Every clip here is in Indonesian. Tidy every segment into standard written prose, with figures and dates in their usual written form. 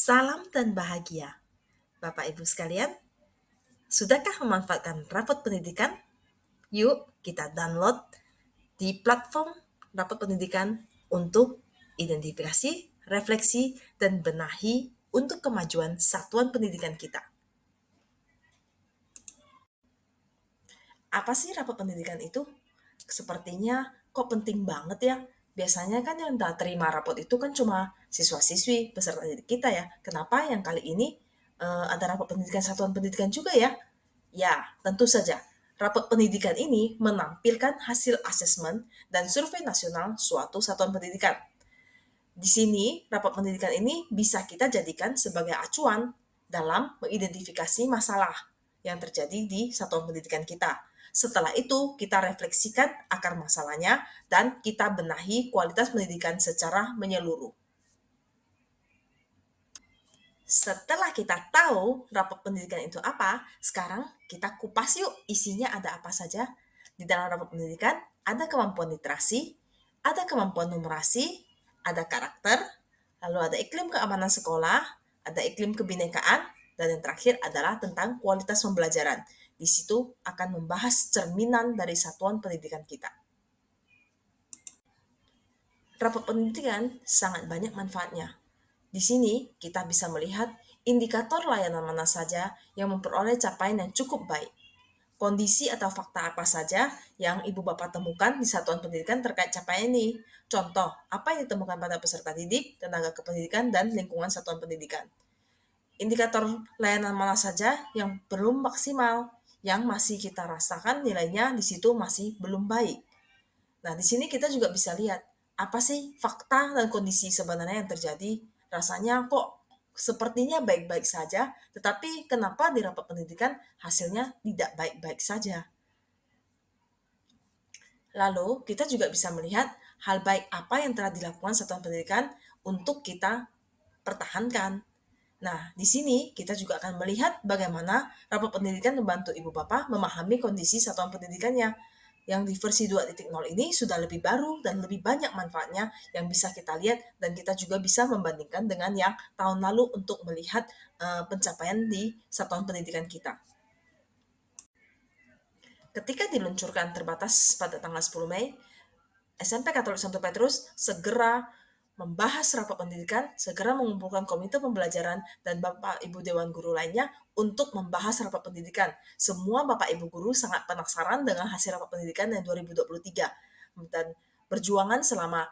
Salam dan bahagia. Bapak Ibu sekalian, sudahkah memanfaatkan rapot pendidikan? Yuk kita download di platform rapot pendidikan untuk identifikasi, refleksi, dan benahi untuk kemajuan satuan pendidikan kita. Apa sih rapot pendidikan itu? Sepertinya kok penting banget ya. Biasanya kan yang terima rapot itu kan cuma siswa-siswi peserta didik kita ya. Kenapa yang kali ini ada rapot pendidikan satuan pendidikan juga ya? Ya, tentu saja. Rapot pendidikan ini menampilkan hasil asesmen dan survei nasional suatu satuan pendidikan. Di sini, rapot pendidikan ini bisa kita jadikan sebagai acuan dalam mengidentifikasi masalah yang terjadi di satuan pendidikan kita. Setelah itu, kita refleksikan akar masalahnya dan kita benahi kualitas pendidikan secara menyeluruh. Setelah kita tahu rapot pendidikan itu apa, sekarang kita kupas yuk isinya ada apa saja. Di dalam rapot pendidikan ada kemampuan literasi, ada kemampuan numerasi, ada karakter, lalu ada iklim keamanan sekolah, ada iklim kebinekaan, dan yang terakhir adalah tentang kualitas pembelajaran. Di situ akan membahas cerminan dari satuan pendidikan kita. Rapot pendidikan sangat banyak manfaatnya. Di sini kita bisa melihat indikator layanan mana saja yang memperoleh capaian yang cukup baik. Kondisi atau fakta apa saja yang Ibu Bapak temukan di satuan pendidikan terkait capaian ini. Contoh, apa yang ditemukan pada peserta didik, tenaga kependidikan, dan lingkungan satuan pendidikan. Indikator layanan mana saja yang belum maksimal, yang masih kita rasakan nilainya di situ masih belum baik. Nah, di sini kita juga bisa lihat apa sih fakta dan kondisi sebenarnya yang terjadi. Rasanya kok sepertinya baik-baik saja, tetapi kenapa di rapat pendidikan hasilnya tidak baik-baik saja. Lalu, kita juga bisa melihat hal baik apa yang telah dilakukan satuan pendidikan untuk kita pertahankan. Nah, di sini kita juga akan melihat bagaimana rapat pendidikan membantu Ibu Bapak memahami kondisi satuan pendidikannya. Yang di versi 2.0 ini sudah lebih baru dan lebih banyak manfaatnya yang bisa kita lihat dan kita juga bisa membandingkan dengan yang tahun lalu untuk melihat pencapaian di satuan pendidikan kita. Ketika diluncurkan terbatas pada tanggal 10 Mei, SMP Katolik Santo Petrus segera membahas rapat pendidikan, segera mengumpulkan komite pembelajaran dan Bapak Ibu Dewan Guru lainnya untuk membahas rapat pendidikan. Semua Bapak Ibu Guru sangat penasaran dengan hasil rapat pendidikan yang 2023 dan perjuangan selama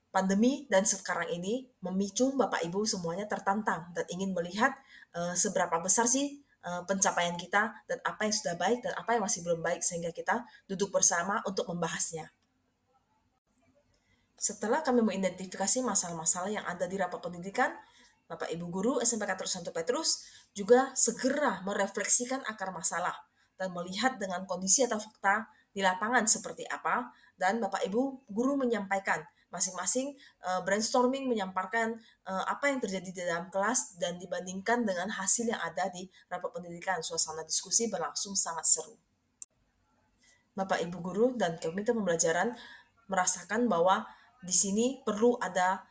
pandemi dan sekarang ini memicu Bapak Ibu semuanya tertantang dan ingin melihat seberapa besar sih pencapaian kita dan apa yang sudah baik dan apa yang masih belum baik sehingga kita duduk bersama untuk membahasnya. Setelah kami mengidentifikasi masalah-masalah yang ada di rapat pendidikan, Bapak Ibu Guru SMP Katolik Santo Petrus juga segera merefleksikan akar masalah dan melihat dengan kondisi atau fakta di lapangan seperti apa, dan Bapak Ibu Guru menyampaikan masing-masing brainstorming menyampaikan apa yang terjadi di dalam kelas dan dibandingkan dengan hasil yang ada di rapat pendidikan. Suasana diskusi berlangsung sangat seru. Bapak Ibu Guru dan komite pembelajaran merasakan bahwa di sini perlu ada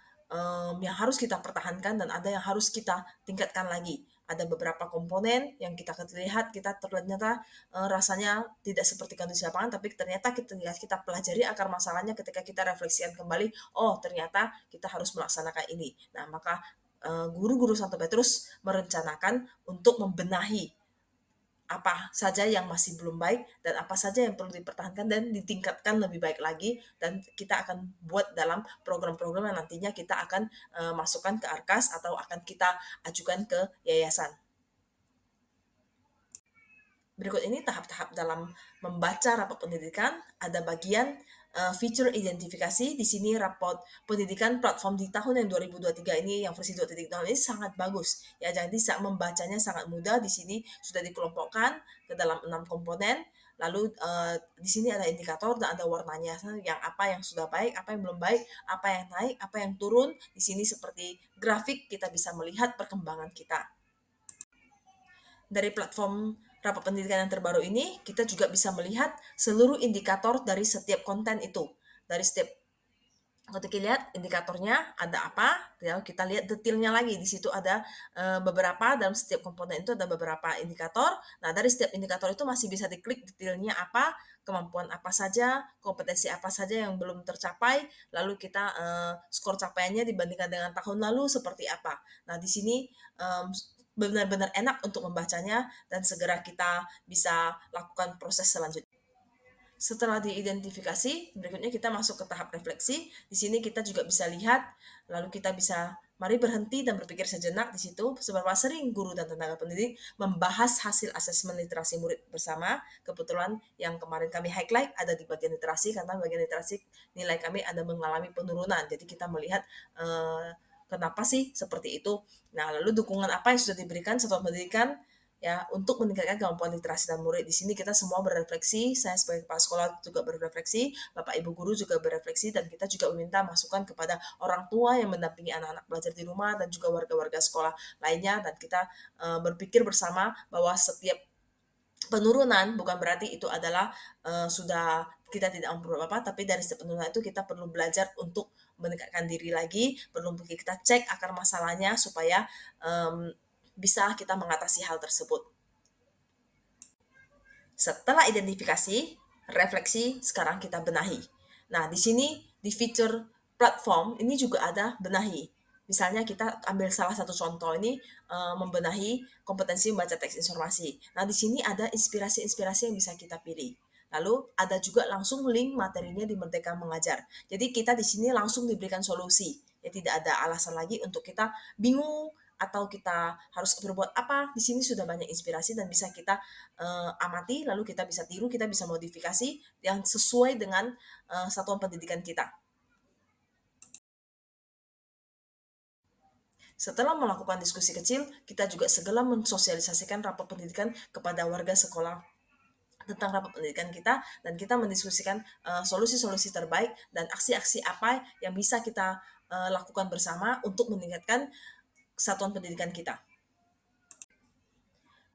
yang harus kita pertahankan dan ada yang harus kita tingkatkan lagi. Ada beberapa komponen yang kita lihat, kita ternyata rasanya tidak seperti kondisi lapangan, tapi ternyata kita pelajari akar masalahnya ketika kita refleksikan kembali, oh ternyata kita harus melaksanakan ini. Nah, maka guru-guru Santo Petrus merencanakan untuk membenahi apa saja yang masih belum baik dan apa saja yang perlu dipertahankan dan ditingkatkan lebih baik lagi, dan kita akan buat dalam program-program yang nantinya kita akan masukkan ke Arkas atau akan kita ajukan ke yayasan. Berikut ini tahap-tahap dalam membaca rapot pendidikan. Ada bagian feature identifikasi. Di sini rapot pendidikan platform di tahun yang 2023 ini yang versi 2.0 ini sangat bagus. Ya, jadi membacanya sangat mudah. Di sini sudah dikelompokkan ke dalam 6 komponen. Lalu di sini ada indikator dan ada warnanya, yang apa yang sudah baik, apa yang belum baik, apa yang naik, apa yang turun. Di sini seperti grafik kita bisa melihat perkembangan kita. Dari platform rapat pendidikan yang terbaru ini, kita juga bisa melihat seluruh indikator dari setiap konten itu, dari setiap Kalau kita lihat indikatornya ada apa, ya kita lihat detailnya lagi. Di situ ada beberapa, dalam setiap komponen itu ada beberapa indikator. Nah, dari setiap indikator itu masih bisa diklik detailnya apa, kemampuan apa saja, kompetensi apa saja yang belum tercapai, lalu kita skor capaiannya dibandingkan dengan tahun lalu seperti apa. Nah, di sini benar-benar enak untuk membacanya dan segera kita bisa lakukan proses selanjutnya. Setelah diidentifikasi, berikutnya kita masuk ke tahap refleksi. Di sini kita juga bisa lihat, lalu kita bisa mari berhenti dan berpikir sejenak di situ seberapa sering guru dan tenaga pendidik membahas hasil asesmen literasi murid bersama. Kebetulan yang kemarin kami highlight ada di bagian literasi, karena bagian literasi nilai kami ada mengalami penurunan. Jadi kita melihat kenapa sih seperti itu. Nah, lalu dukungan apa yang sudah diberikan satuan pendidikan ya untuk meningkatkan kemampuan literasi dan murid. Di sini kita semua berefleksi, saya sebagai kepala sekolah juga berefleksi, Bapak Ibu guru juga berefleksi, dan kita juga meminta masukan kepada orang tua yang mendampingi anak-anak belajar di rumah dan juga warga-warga sekolah lainnya, dan kita berpikir bersama bahwa setiap penurunan bukan berarti itu adalah sudah kita tidak mampu apa, tapi dari setiap penurunan itu kita perlu belajar untuk meningkatkan diri lagi, perlu kita cek akar masalahnya supaya bisa kita mengatasi hal tersebut. Setelah identifikasi, refleksi, sekarang kita benahi. Nah, di sini di fitur platform ini juga ada benahi. Misalnya kita ambil salah satu contoh ini membenahi kompetensi membaca teks informasi. Nah, di sini ada inspirasi-inspirasi yang bisa kita pilih. Lalu ada juga langsung link materinya di Merdeka Mengajar. Jadi kita di sini langsung diberikan solusi. Ya tidak ada alasan lagi untuk kita bingung atau kita harus berbuat apa. Di sini sudah banyak inspirasi dan bisa kita amati, lalu kita bisa tiru, kita bisa modifikasi yang sesuai dengan satuan pendidikan kita. Setelah melakukan diskusi kecil, kita juga segera mensosialisasikan rapor pendidikan kepada warga sekolah tentang rapor pendidikan kita, dan kita mendiskusikan solusi-solusi terbaik dan aksi-aksi apa yang bisa kita lakukan bersama untuk meningkatkan satuan pendidikan kita.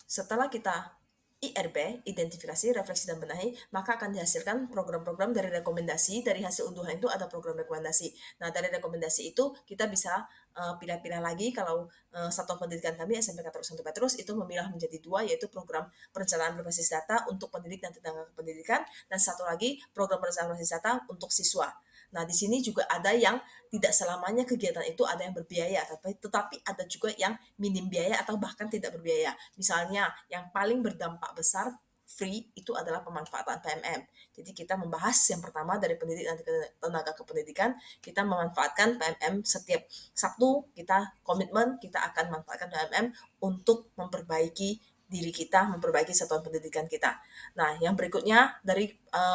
Setelah kita IRB, identifikasi, refleksi, dan benahi, maka akan dihasilkan program-program dari rekomendasi. Dari hasil unduhan itu ada program rekomendasi. Nah, dari rekomendasi itu kita bisa pilih-pilih lagi. Kalau satuan pendidikan kami SMK Terus Santo Petrus itu memilah menjadi dua, yaitu program perencanaan berbasis data untuk pendidik dan tenaga pendidikan, dan satu lagi program perencanaan berbasis data untuk siswa. Nah, di sini juga ada yang tidak selamanya kegiatan itu ada yang berbiaya, tetapi ada juga yang minim biaya atau bahkan tidak berbiaya. Misalnya, yang paling berdampak besar free itu adalah pemanfaatan PMM. Jadi kita membahas yang pertama dari pendidik dan tenaga kependidikan, kita memanfaatkan PMM setiap Sabtu, kita komitmen kita akan manfaatkan PMM untuk memperbaiki diri kita, memperbaiki satuan pendidikan kita. Nah, yang berikutnya dari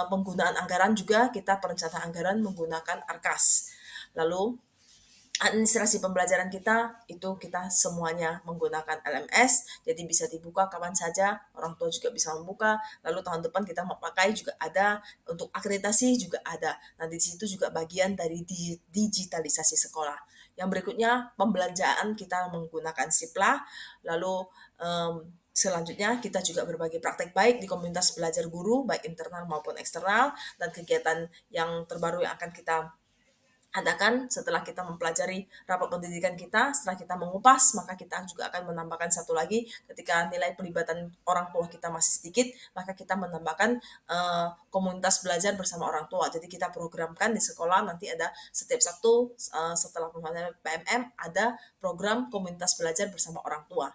penggunaan anggaran juga kita perencanaan anggaran menggunakan ARKAS. Lalu administrasi pembelajaran kita itu kita semuanya menggunakan LMS, jadi bisa dibuka kapan saja, orang tua juga bisa membuka. Lalu tahun depan kita mau pakai juga ada, untuk akreditasi juga ada. Nah, di situ juga bagian dari digitalisasi sekolah. Yang berikutnya pembelanjaan kita menggunakan Sipla. Lalu selanjutnya kita juga berbagi praktek baik di komunitas belajar guru baik internal maupun eksternal, dan kegiatan yang terbaru yang akan kita adakan setelah kita mempelajari rapat pendidikan kita, setelah kita mengupas, maka kita juga akan menambahkan satu lagi, ketika nilai pelibatan orang tua kita masih sedikit, maka kita menambahkan komunitas belajar bersama orang tua. Jadi kita programkan di sekolah, nanti ada setiap Sabtu setelah pembelajaran PMM, ada program komunitas belajar bersama orang tua.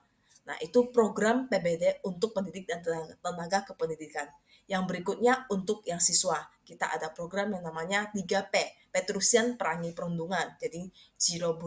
Nah, itu program PBD untuk pendidik dan tenaga kependidikan. Yang berikutnya untuk yang siswa, kita ada program yang namanya 3P, Petrusian Perangi Perundungan, jadi zero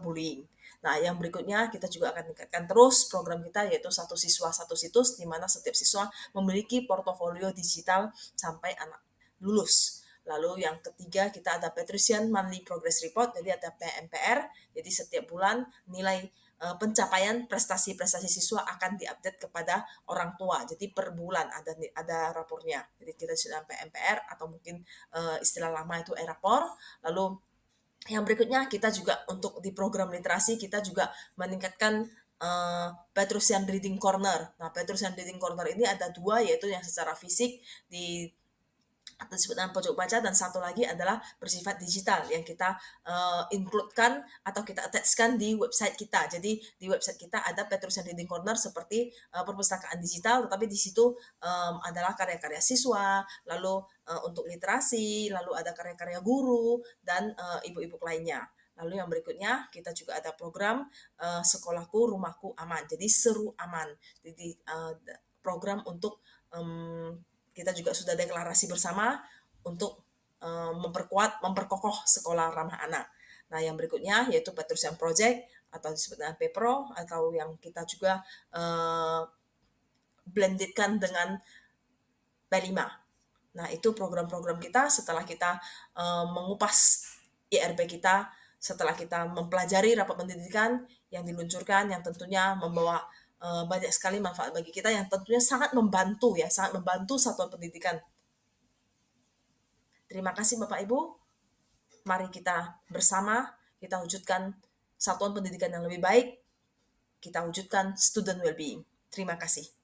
bullying. Nah, yang berikutnya kita juga akan tingkatkan terus program kita, yaitu satu siswa satu situs, di mana setiap siswa memiliki portofolio digital sampai anak lulus. Lalu yang ketiga kita ada Petrusian Monthly Progress Report, jadi ada PMPR, jadi setiap bulan nilai pencapaian prestasi-prestasi siswa akan diupdate kepada orang tua. Jadi per bulan ada rapornya. Jadi kita sudah PMPR atau mungkin istilah lama itu e-rapor. Lalu yang berikutnya kita juga untuk di program literasi kita juga meningkatkan Petrusian Reading Corner. Nah, Petrusian Reading Corner ini ada dua, yaitu yang secara fisik di atau disebut dengan pojok baca, dan satu lagi adalah bersifat digital yang kita include-kan atau kita attach-kan di website kita. Jadi di website kita ada Petrus Reading Corner seperti perpustakaan digital, tetapi di situ adalah karya-karya siswa, lalu untuk literasi, lalu ada karya-karya guru dan ibu-ibu lainnya. Lalu yang berikutnya kita juga ada program Sekolahku Rumahku Aman. Jadi seru aman. Jadi program untuk kita juga sudah deklarasi bersama untuk memperkokoh sekolah ramah anak. Nah, yang berikutnya yaitu Petrus Project atau disebut dengan PEPRO, atau yang kita juga blendedkan dengan B5. Nah, itu program-program kita setelah kita mengupas IRP kita, setelah kita mempelajari rapat pendidikan yang diluncurkan, yang tentunya membawa banyak sekali manfaat bagi kita, yang tentunya sangat membantu ya, sangat membantu satuan pendidikan. Terima kasih Bapak Ibu. Mari kita bersama kita wujudkan satuan pendidikan yang lebih baik. Kita wujudkan student well-being. Terima kasih.